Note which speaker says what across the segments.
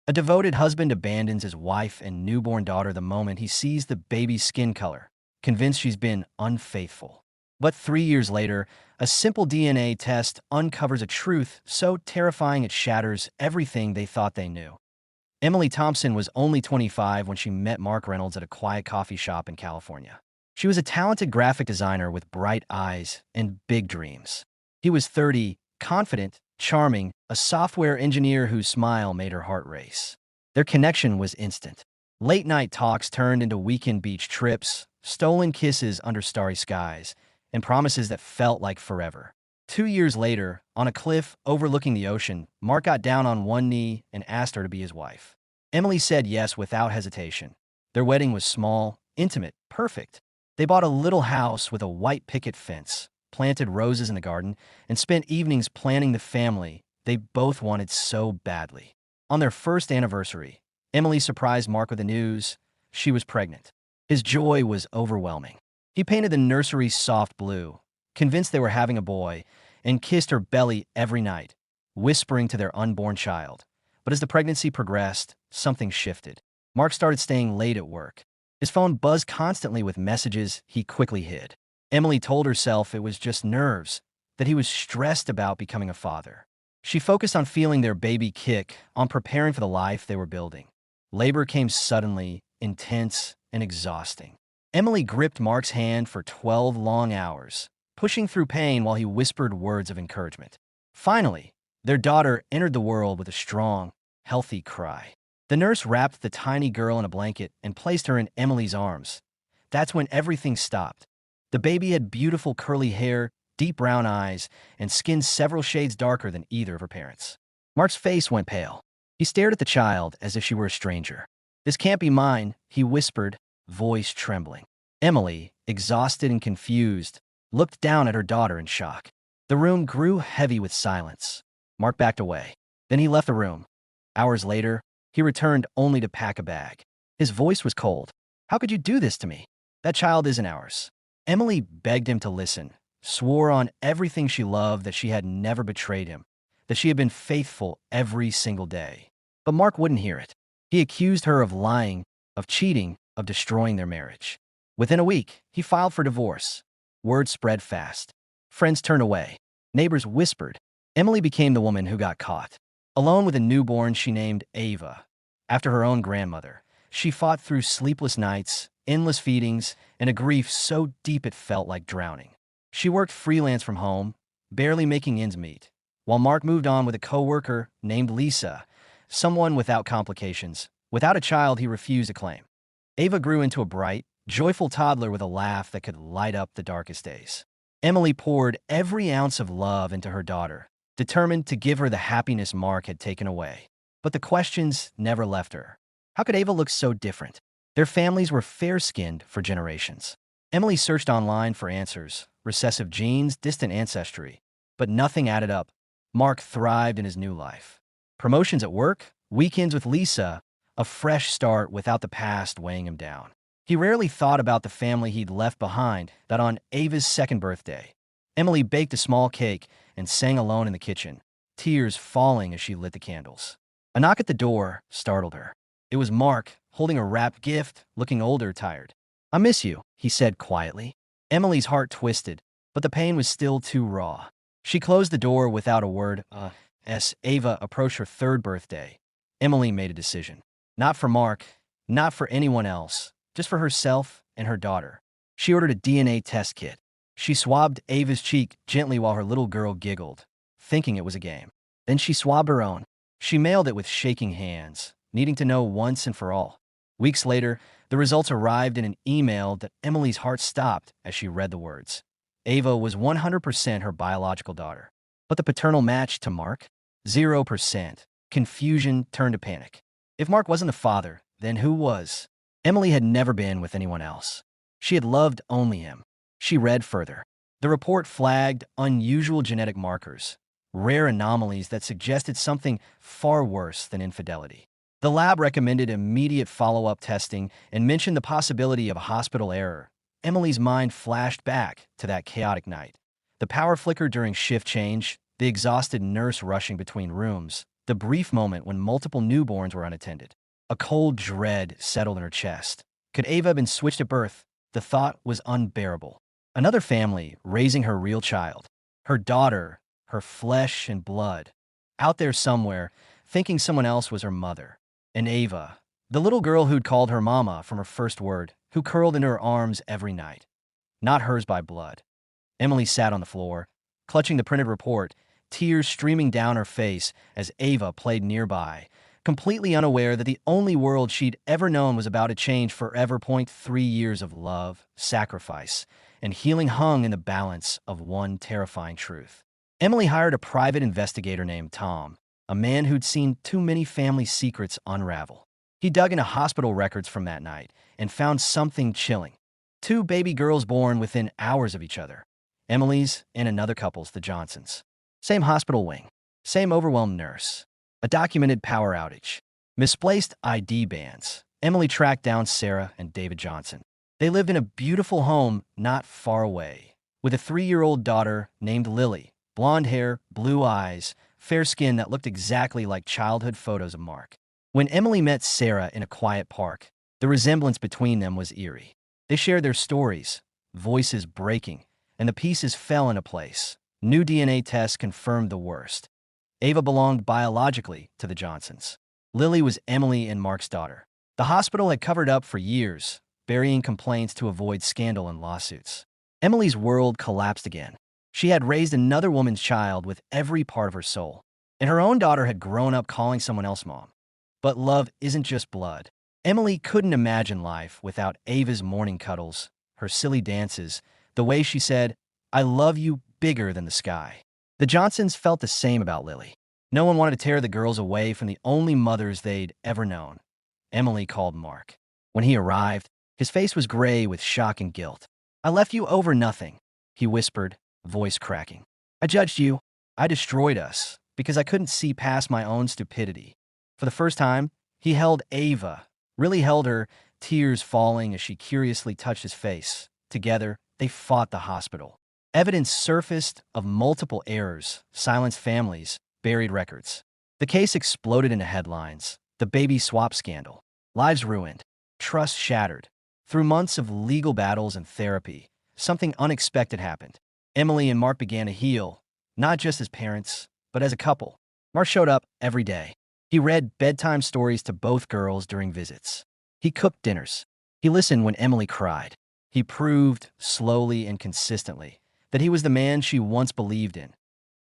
Speaker 1: A devoted husband abandons his wife and newborn daughter the moment he sees the baby's skin color, convinced she's been unfaithful. But 3 years later, a simple DNA test uncovers a truth so terrifying it shatters everything they thought they knew. Emily Thompson was only 25 when she met Mark Reynolds at a quiet coffee shop in California. She was a talented graphic designer with bright eyes and big dreams. He was 30, confident, charming, a software engineer whose smile made her heart race. Their connection was instant. Late-night talks turned into weekend beach trips, stolen kisses under starry skies, and promises that felt like forever. 2 years later, on a cliff overlooking the ocean, Mark got down on one knee and asked her to be his wife. Emily said yes without hesitation. Their wedding was small, intimate, perfect. They bought a little house with a white picket fence, planted roses in the garden, and spent evenings planning the family they both wanted so badly. On their first anniversary, Emily surprised Mark with the news she was pregnant. His joy was overwhelming. He painted the nursery soft blue, convinced they were having a boy, and kissed her belly every night, whispering to their unborn child. But as the pregnancy progressed, something shifted. Mark started staying late at work. His phone buzzed constantly with messages he quickly hid. Emily told herself it was just nerves, that he was stressed about becoming a father. She focused on feeling their baby kick, on preparing for the life they were building. Labor came suddenly, intense, and exhausting. Emily gripped Mark's hand for 12 long hours, pushing through pain while he whispered words of encouragement. Finally, their daughter entered the world with a strong, healthy cry. The nurse wrapped the tiny girl in a blanket and placed her in Emily's arms. That's when everything stopped. The baby had beautiful curly hair, deep brown eyes, and skin several shades darker than either of her parents. Mark's face went pale. He stared at the child as if she were a stranger. "This can't be mine," he whispered, voice trembling. Emily, exhausted and confused, looked down at her daughter in shock. The room grew heavy with silence. Mark backed away. Then he left the room. Hours later, he returned only to pack a bag. His voice was cold. "How could you do this to me? That child isn't ours." Emily begged him to listen, swore on everything she loved that she had never betrayed him, that she had been faithful every single day. But Mark wouldn't hear it. He accused her of lying, of cheating, of destroying their marriage. Within a week, he filed for divorce. Word spread fast. Friends turned away. Neighbors whispered. Emily became the woman who got caught. Alone with a newborn she named Ava, after her own grandmother, she fought through sleepless nights, endless feedings, and a grief so deep it felt like drowning. She worked freelance from home, barely making ends meet, while Mark moved on with a coworker named Lisa, someone without complications, without a child he refused to claim. Ava grew into a bright, joyful toddler with a laugh that could light up the darkest days. Emily poured every ounce of love into her daughter, determined to give her the happiness Mark had taken away. But the questions never left her. How could Ava look so different? Their families were fair-skinned for generations. Emily searched online for answers, recessive genes, distant ancestry, but nothing added up. Mark thrived in his new life. Promotions at work, weekends with Lisa, a fresh start without the past weighing him down. He rarely thought about the family he'd left behind, that on Ava's second birthday, Emily baked a small cake and sang alone in the kitchen, tears falling as she lit the candles. A knock at the door startled her. It was Mark, holding a wrapped gift, looking older, tired. "I miss you," he said quietly. Emily's heart twisted, but the pain was still too raw. She closed the door without a word. As Ava approached her third birthday, Emily made a decision. Not for Mark, not for anyone else, just for herself and her daughter. She ordered a DNA test kit. She swabbed Ava's cheek gently while her little girl giggled, thinking it was a game. Then she swabbed her own. She mailed it with shaking hands, needing to know once and for all. Weeks later, the results arrived in an email that Emily's heart stopped as she read the words. Ava was 100% her biological daughter. But the paternal match to Mark? 0%. Confusion turned to panic. If Mark wasn't the father, then who was? Emily had never been with anyone else. She had loved only him. She read further. The report flagged unusual genetic markers, rare anomalies that suggested something far worse than infidelity. The lab recommended immediate follow-up testing and mentioned the possibility of a hospital error. Emily's mind flashed back to that chaotic night. The power flicker during shift change, the exhausted nurse rushing between rooms, the brief moment when multiple newborns were unattended. A cold dread settled in her chest. Could Ava have been switched at birth? The thought was unbearable. Another family raising her real child. Her daughter, her flesh and blood. Out there somewhere, thinking someone else was her mother. And Ava, the little girl who'd called her mama from her first word, who curled into her arms every night. Not hers by blood. Emily sat on the floor, clutching the printed report, tears streaming down her face as Ava played nearby, completely unaware that the only world she'd ever known was about to change forever. 3 years of love, sacrifice, and healing hung in the balance of one terrifying truth. Emily hired a private investigator named Tom, a man who'd seen too many family secrets unravel. He dug into hospital records from that night and found something chilling. 2 baby girls born within hours of each other. Emily's and another couple's, the Johnsons. Same hospital wing. Same overwhelmed nurse. A documented power outage. Misplaced ID bands. Emily tracked down Sarah and David Johnson. They lived in a beautiful home not far away, with a 3-year-old daughter named Lily. Blonde hair, blue eyes, fair skin that looked exactly like childhood photos of Mark. When Emily met Sarah in a quiet park, the resemblance between them was eerie. They shared their stories, voices breaking, and the pieces fell into place. New DNA tests confirmed the worst. Ava belonged biologically to the Johnsons. Lily was Emily and Mark's daughter. The hospital had covered up for years, burying complaints to avoid scandal and lawsuits. Emily's world collapsed again. She had raised another woman's child with every part of her soul, and her own daughter had grown up calling someone else mom. But love isn't just blood. Emily couldn't imagine life without Ava's morning cuddles, her silly dances, the way she said, "I love you," bigger than the sky. The Johnsons felt the same about Lily. No one wanted to tear the girls away from the only mothers they'd ever known. Emily called Mark. When he arrived, his face was gray with shock and guilt. "I left you over nothing," he whispered, voice cracking. "I judged you. I destroyed us because I couldn't see past my own stupidity." For the first time, he held Ava, really held her, tears falling as she curiously touched his face. Together, they fought the hospital. Evidence surfaced of multiple errors, silenced families, buried records. The case exploded into headlines. The baby swap scandal. Lives ruined. Trust shattered. Through months of legal battles and therapy, something unexpected happened. Emily and Mark began to heal, not just as parents, but as a couple. Mark showed up every day. He read bedtime stories to both girls during visits. He cooked dinners. He listened when Emily cried. He proved, slowly and consistently, that he was the man she once believed in.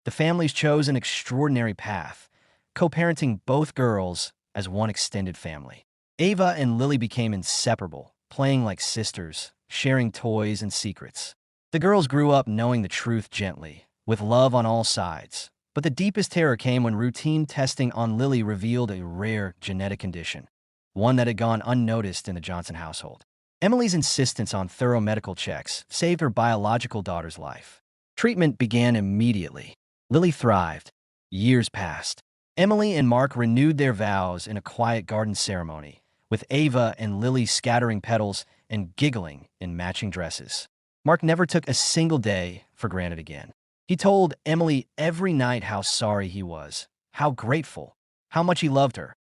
Speaker 1: The families chose an extraordinary path, co-parenting both girls as one extended family. Ava and Lily became inseparable, playing like sisters, sharing toys and secrets. The girls grew up knowing the truth gently, with love on all sides. But the deepest terror came when routine testing on Lily revealed a rare genetic condition, one that had gone unnoticed in the Johnson household. Emily's insistence on thorough medical checks saved her biological daughter's life. Treatment began immediately. Lily thrived. Years passed. Emily and Mark renewed their vows in a quiet garden ceremony, with Ava and Lily scattering petals and giggling in matching dresses. Mark never took a single day for granted again. He told Emily every night how sorry he was, how grateful, how much he loved her.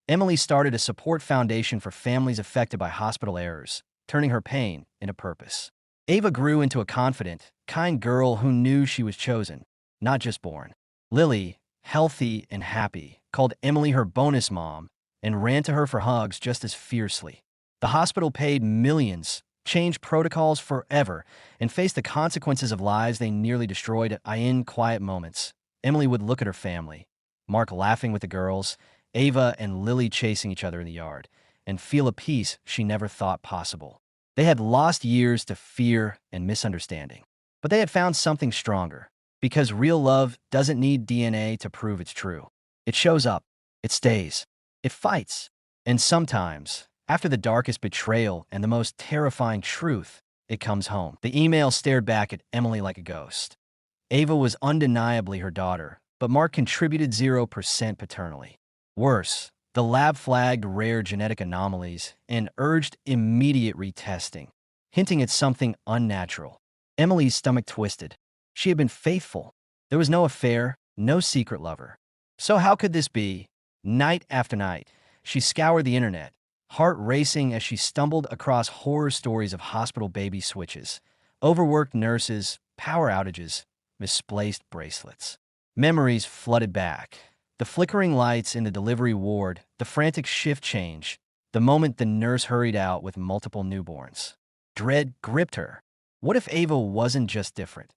Speaker 1: Emily started a support foundation for families affected by hospital errors, turning her pain into purpose. Ava grew into a confident, kind girl who knew she was chosen, not just born. Lily, healthy and happy, called Emily her bonus mom and ran to her for hugs just as fiercely. The hospital paid millions, changed protocols forever, and faced the consequences of lives they nearly destroyed. In quiet moments, Emily would look at her family, Mark laughing with the girls, Ava and Lily chasing each other in the yard, and feel a peace she never thought possible. They had lost years to fear and misunderstanding, but they had found something stronger, because real love doesn't need DNA to prove it's true. It shows up, it stays, it fights, and sometimes, after the darkest betrayal and the most terrifying truth, it comes home. The email stared back at Emily like a ghost. Ava was undeniably her daughter, but Mark contributed 0% paternally. Worse, the lab flagged rare genetic anomalies and urged immediate retesting, hinting at something unnatural. Emily's stomach twisted. She had been faithful. There was no affair, no secret lover. So how could this be? Night after night, she scoured the internet, heart racing as she stumbled across horror stories of hospital baby switches, overworked nurses, power outages, misplaced bracelets. Memories flooded back. The flickering lights in the delivery ward, the frantic shift change, the moment the nurse hurried out with multiple newborns. Dread gripped her. What if Ava wasn't just different?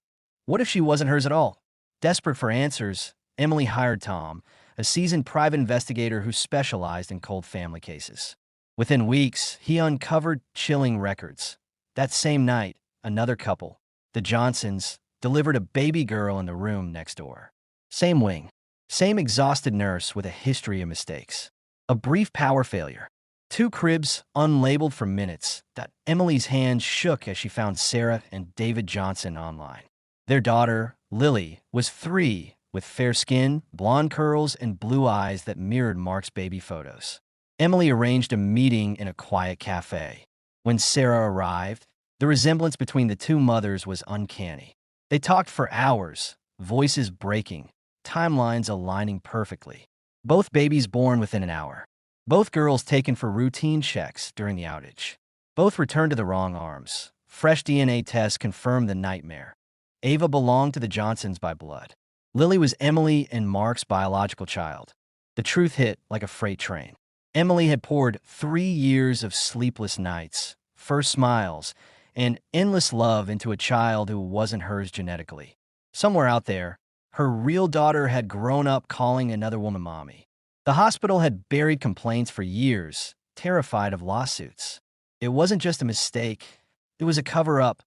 Speaker 1: What if she wasn't hers at all? Desperate for answers, Emily hired Tom, a seasoned private investigator who specialized in cold family cases. Within weeks, he uncovered chilling records. That same night, another couple, the Johnsons, delivered a baby girl in the room next door. Same wing, same exhausted nurse with a history of mistakes. A brief power failure. Two cribs, unlabeled for minutes, that Emily's hands shook as she found Sarah and David Johnson online. Their daughter, Lily, was 3, with fair skin, blonde curls, and blue eyes that mirrored Mark's baby photos. Emily arranged a meeting in a quiet cafe. When Sarah arrived, the resemblance between the two mothers was uncanny. They talked for hours, voices breaking, timelines aligning perfectly. Both babies born within an hour. Both girls taken for routine checks during the outage. Both returned to the wrong arms. Fresh DNA tests confirmed the nightmare. Ava belonged to the Johnsons by blood. Lily was Emily and Mark's biological child. The truth hit like a freight train. Emily had poured 3 years of sleepless nights, first smiles, and endless love into a child who wasn't hers genetically. Somewhere out there, her real daughter had grown up calling another woman mommy. The hospital had buried complaints for years, terrified of lawsuits. It wasn't just a mistake, it was a cover-up.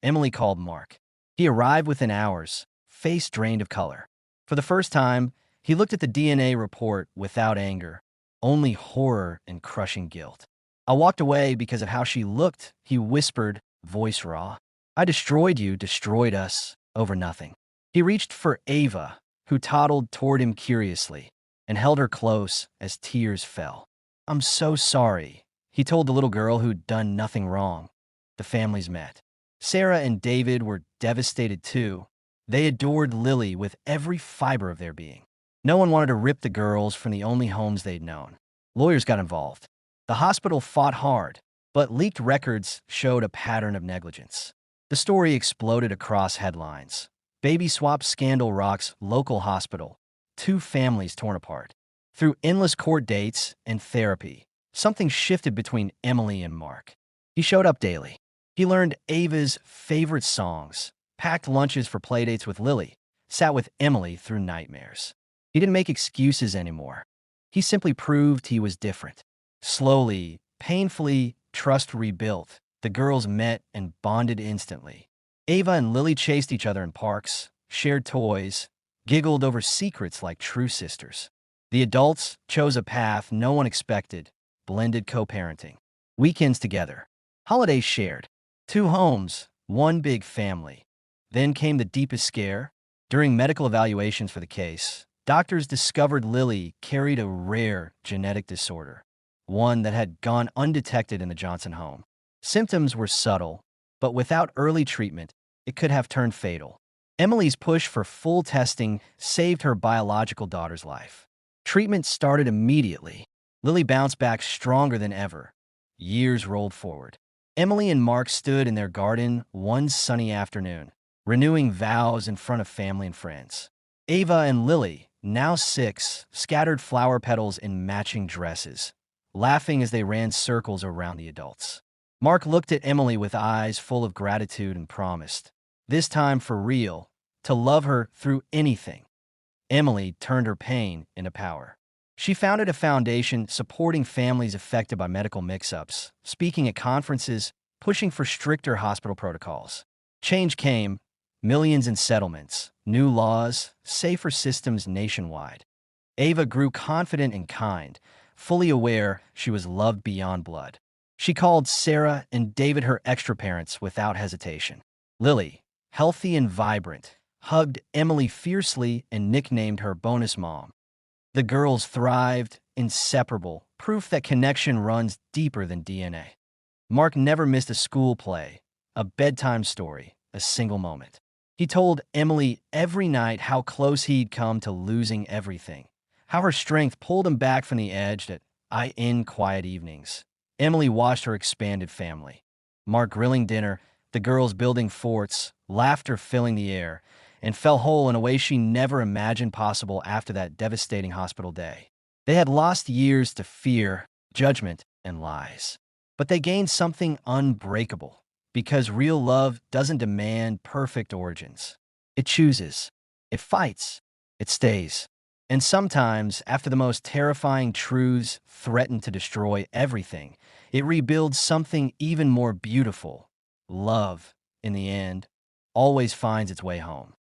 Speaker 1: Emily called Mark. He arrived within hours, face drained of color. For the first time, he looked at the DNA report without anger, only horror and crushing guilt. I walked away because of how she looked, he whispered, voice raw. I destroyed you, destroyed us, over nothing. He reached for Ava, who toddled toward him curiously, and held her close as tears fell. I'm so sorry, he told the little girl who'd done nothing wrong. The families met. Sarah and David were devastated too. They adored Lily with every fiber of their being. No one wanted to rip the girls from the only homes they'd known. Lawyers got involved. The hospital fought hard, but leaked records showed a pattern of negligence. The story exploded across headlines. Baby swap scandal rocks local hospital. 2 families torn apart. Through endless court dates and therapy, something shifted between Emily and Mark. He showed up daily. He learned Ava's favorite songs, packed lunches for playdates with Lily, sat with Emily through nightmares. He didn't make excuses anymore. He simply proved he was different. Slowly, painfully, trust rebuilt. The girls met and bonded instantly. Ava and Lily chased each other in parks, shared toys, giggled over secrets like true sisters. The adults chose a path no one expected, blended co-parenting. Weekends together. Holidays shared. 2 homes, 1 big family. Then came the deepest scare. During medical evaluations for the case, doctors discovered Lily carried a rare genetic disorder, one that had gone undetected in the Johnson home. Symptoms were subtle, but without early treatment, it could have turned fatal. Emily's push for full testing saved her biological daughter's life. Treatment started immediately. Lily bounced back stronger than ever. Years rolled forward. Emily and Mark stood in their garden one sunny afternoon, renewing vows in front of family and friends. Ava and Lily, now 6, scattered flower petals in matching dresses, laughing as they ran circles around the adults. Mark looked at Emily with eyes full of gratitude and promised, this time for real, to love her through anything. Emily turned her pain into power. She founded a foundation supporting families affected by medical mix-ups, speaking at conferences, pushing for stricter hospital protocols. Change came, millions in settlements, new laws, safer systems nationwide. Ava grew confident and kind, fully aware she was loved beyond blood. She called Sarah and David her extra parents without hesitation. Lily, healthy and vibrant, hugged Emily fiercely and nicknamed her bonus mom. The girls thrived, inseparable, proof that connection runs deeper than DNA. Mark never missed a school play, a bedtime story, a single moment. He told Emily every night how close he'd come to losing everything, how her strength pulled him back from the edge that I in quiet evenings. Emily watched her expanded family. Mark grilling dinner, the girls building forts, laughter filling the air, and fell whole in a way she never imagined possible after that devastating hospital day. They had lost years to fear, judgment, and lies. But they gained something unbreakable, because real love doesn't demand perfect origins. It chooses, it fights, it stays. And sometimes, after the most terrifying truths threaten to destroy everything, it rebuilds something even more beautiful. Love, in the end, always finds its way home.